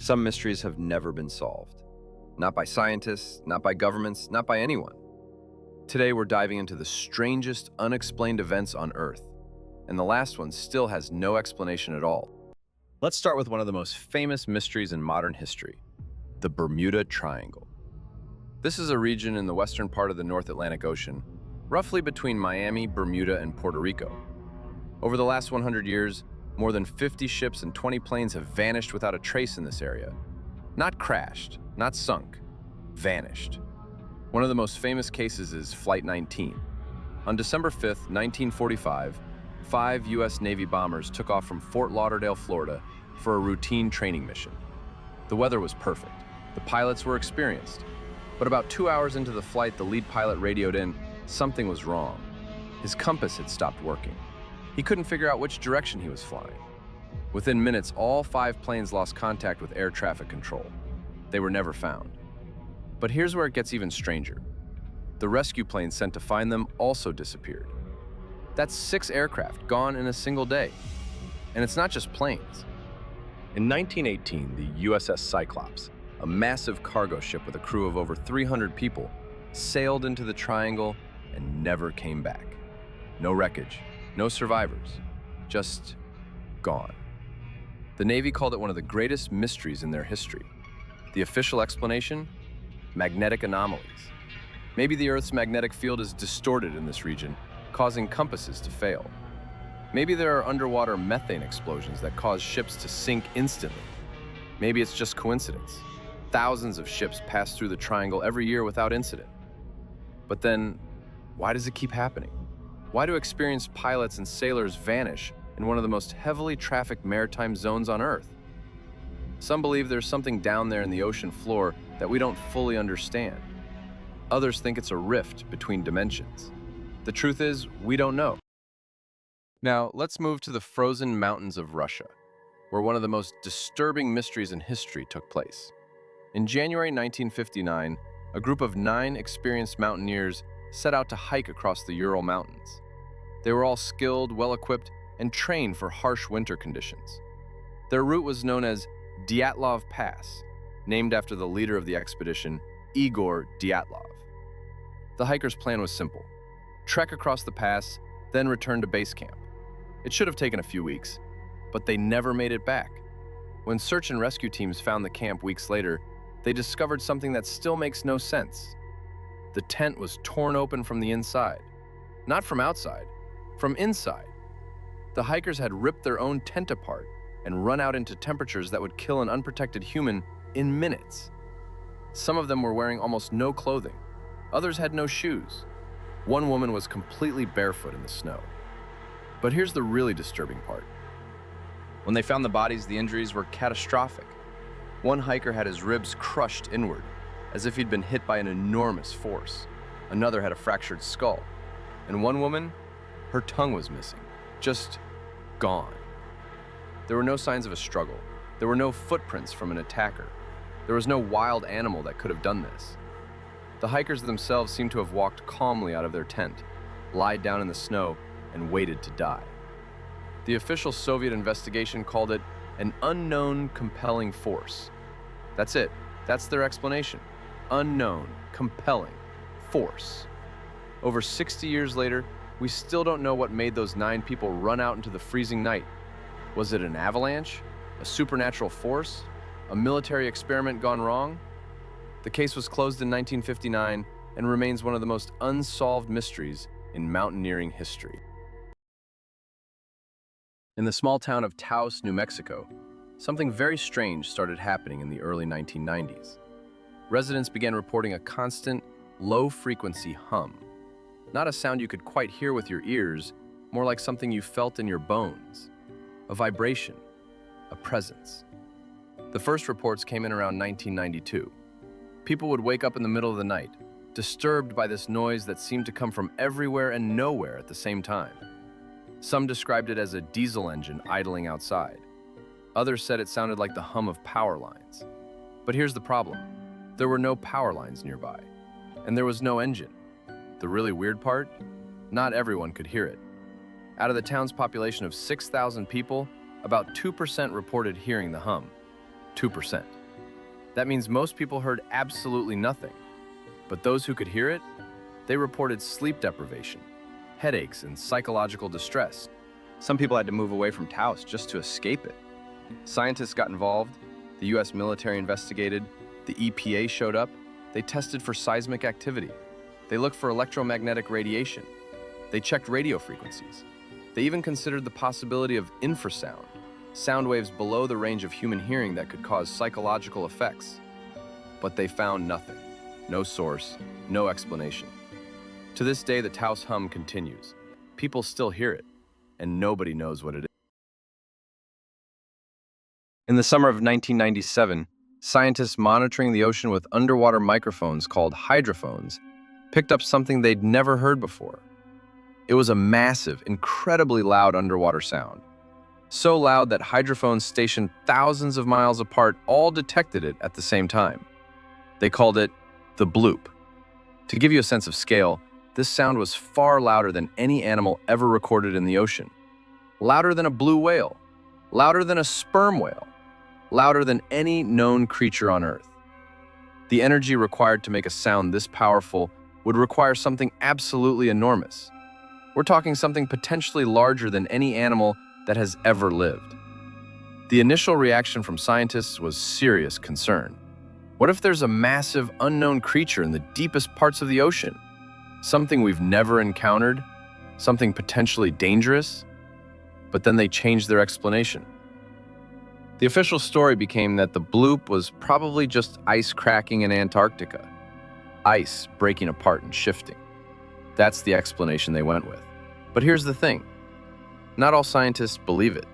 Some mysteries have never been solved. Not by scientists, not by governments, not by anyone. Today we're diving into the strangest unexplained events on Earth, and the last one still has no explanation at all. Let's start with one of the most famous mysteries in modern history, the Bermuda Triangle. This is a region in the western part of the North Atlantic Ocean, roughly between Miami, Bermuda, and Puerto Rico. Over the last 100 years, more than 50 ships and 20 planes have vanished without a trace in this area. Not crashed, not sunk, vanished. One of the most famous cases is Flight 19. On December 5th, 1945, 5 U.S. Navy bombers took off from Fort Lauderdale, Florida, for a routine training mission. The weather was perfect. The pilots were experienced. But about 2 hours into the flight, the lead pilot radioed in, something was wrong. His compass had stopped working. He couldn't figure out which direction he was flying. Within minutes, all 5 planes lost contact with air traffic control. They were never found. But here's where it gets even stranger. The rescue planes sent to find them also disappeared. That's 6 aircraft gone in a single day. And it's not just planes. In 1918, the USS Cyclops, a massive cargo ship with a crew of over 300 people, sailed into the triangle and never came back. No wreckage, no survivors, just gone. The Navy called it one of the greatest mysteries in their history. The official explanation? Magnetic anomalies. Maybe the Earth's magnetic field is distorted in this region, causing compasses to fail. Maybe there are underwater methane explosions that cause ships to sink instantly. Maybe it's just coincidence. Thousands of ships pass through the triangle every year without incident. But then, why does it keep happening? Why do experienced pilots and sailors vanish in one of the most heavily trafficked maritime zones on Earth? Some believe there's something down there in the ocean floor that we don't fully understand. Others think it's a rift between dimensions. The truth is, we don't know. Now, let's move to the frozen mountains of Russia, where one of the most disturbing mysteries in history took place. In January 1959, a group of 9 experienced mountaineers set out to hike across the Ural Mountains. They were all skilled, well-equipped, and trained for harsh winter conditions. Their route was known as Dyatlov Pass, named after the leader of the expedition, Igor Dyatlov. The hikers' plan was simple: trek across the pass, then return to base camp. It should have taken a few weeks, but they never made it back. When search and rescue teams found the camp weeks later, they discovered something that still makes no sense. The tent was torn open from the inside. Not from outside, from inside. The hikers had ripped their own tent apart and run out into temperatures that would kill an unprotected human in minutes. Some of them were wearing almost no clothing. Others had no shoes. One woman was completely barefoot in the snow. But here's the really disturbing part. When they found the bodies, the injuries were catastrophic. One hiker had his ribs crushed inward, as if he'd been hit by an enormous force. Another had a fractured skull. And one woman, her tongue was missing, just gone. There were no signs of a struggle. There were no footprints from an attacker. There was no wild animal that could have done this. The hikers themselves seemed to have walked calmly out of their tent, lied down in the snow, and waited to die. The official Soviet investigation called it an unknown compelling force. That's it. That's their explanation. Unknown, compelling force. Over 60 years later, we still don't know what made those 9 people run out into the freezing night. Was it an avalanche? A supernatural force? A military experiment gone wrong? The case was closed in 1959 and remains one of the most unsolved mysteries in mountaineering history. In the small town of Taos, New Mexico, something very strange started happening in the early 1990s. Residents began reporting a constant, low-frequency hum. Not a sound you could quite hear with your ears, more like something you felt in your bones. A vibration, a presence. The first reports came in around 1992. People would wake up in the middle of the night, disturbed by this noise that seemed to come from everywhere and nowhere at the same time. Some described it as a diesel engine idling outside. Others said it sounded like the hum of power lines. But here's the problem. There were no power lines nearby, and there was no engine. The really weird part? Not everyone could hear it. Out of the town's population of 6,000 people, about 2% reported hearing the hum. 2%. That means most people heard absolutely nothing. But those who could hear it, they reported sleep deprivation, headaches, and psychological distress. Some people had to move away from Taos just to escape it. Scientists got involved, the US military investigated, the EPA showed up, they tested for seismic activity. They looked for electromagnetic radiation. They checked radio frequencies. They even considered the possibility of infrasound, sound waves below the range of human hearing that could cause psychological effects. But they found nothing. No source, no explanation. To this day, the Taos Hum continues. People still hear it, and nobody knows what it is. In the summer of 1997, scientists monitoring the ocean with underwater microphones called hydrophones picked up something they'd never heard before. It was a massive, incredibly loud underwater sound. So loud that hydrophones stationed thousands of miles apart all detected it at the same time. They called it the Bloop. To give you a sense of scale, this sound was far louder than any animal ever recorded in the ocean. Louder than a blue whale, louder than a sperm whale, louder than any known creature on Earth. The energy required to make a sound this powerful would require something absolutely enormous. We're talking something potentially larger than any animal that has ever lived. The initial reaction from scientists was serious concern. What if there's a massive, unknown creature in the deepest parts of the ocean? Something we've never encountered? Something potentially dangerous? But then they changed their explanation. The official story became that the bloop was probably just ice cracking in Antarctica. Ice breaking apart and shifting. That's the explanation they went with. But here's the thing. Not all scientists believe it.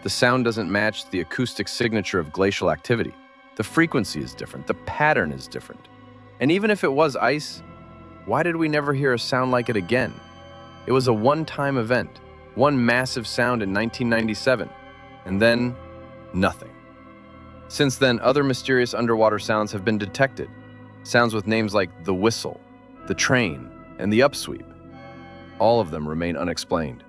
The sound doesn't match the acoustic signature of glacial activity. The frequency is different. The pattern is different. And even if it was ice, why did we never hear a sound like it again? It was a one-time event, one massive sound in 1997, and then nothing. Since then, other mysterious underwater sounds have been detected. Sounds with names like the whistle, the train, and the upsweep. All of them remain unexplained.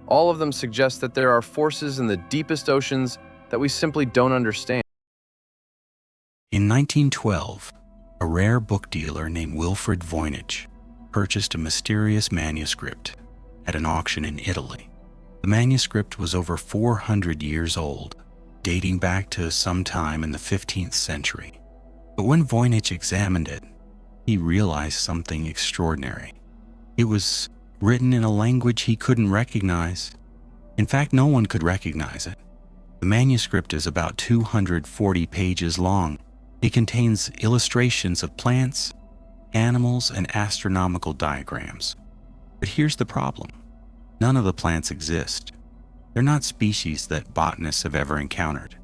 All of them suggest that there are forces in the deepest oceans that we simply don't understand. In 1912, a rare book dealer named Wilfred Voynich purchased a mysterious manuscript at an auction in Italy. The manuscript was over 400 years old, dating back to some time in the 15th century. But when Voynich examined it, he realized something extraordinary. It was written in a language he couldn't recognize. In fact, no one could recognize it. The manuscript is about 240 pages long. It contains illustrations of plants, animals, and astronomical diagrams. But here's the problem. None of the plants exist. They're not species that botanists have ever encountered.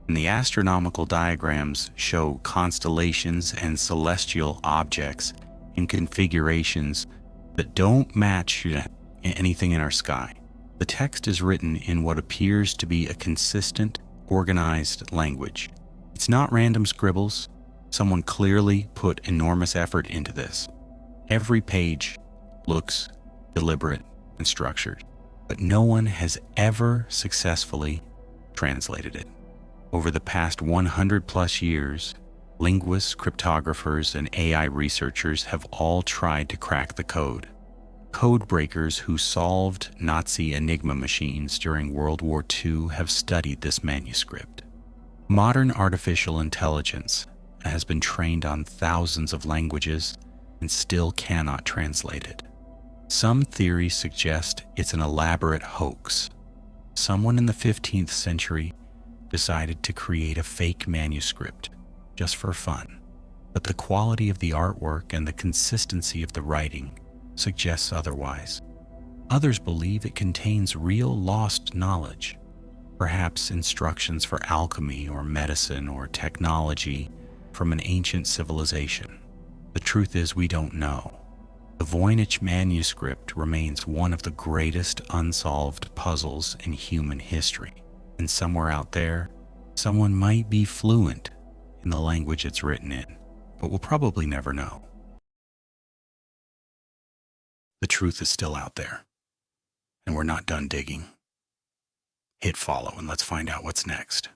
And the astronomical diagrams show constellations and celestial objects in configurations that don't match anything in our sky. The text is written in what appears to be a consistent, organized language. It's not random scribbles. Someone clearly put enormous effort into this. Every page looks deliberate and structured, but no one has ever successfully translated it. Over the past 100 plus years, linguists, cryptographers, and AI researchers have all tried to crack the code. Code breakers who solved Nazi Enigma machines during World War II have studied this manuscript. Modern artificial intelligence has been trained on thousands of languages and still cannot translate it. Some theories suggest it's an elaborate hoax. Someone in the 15th century decided to create a fake manuscript just for fun. But the quality of the artwork and the consistency of the writing suggests otherwise. Others believe it contains real lost knowledge, perhaps instructions for alchemy or medicine or technology from an ancient civilization. The truth is, we don't know. The Voynich Manuscript remains one of the greatest unsolved puzzles in human history. And somewhere out there, someone might be fluent in the language it's written in, but we'll probably never know. The truth is still out there, and we're not done digging. Hit follow and let's find out what's next.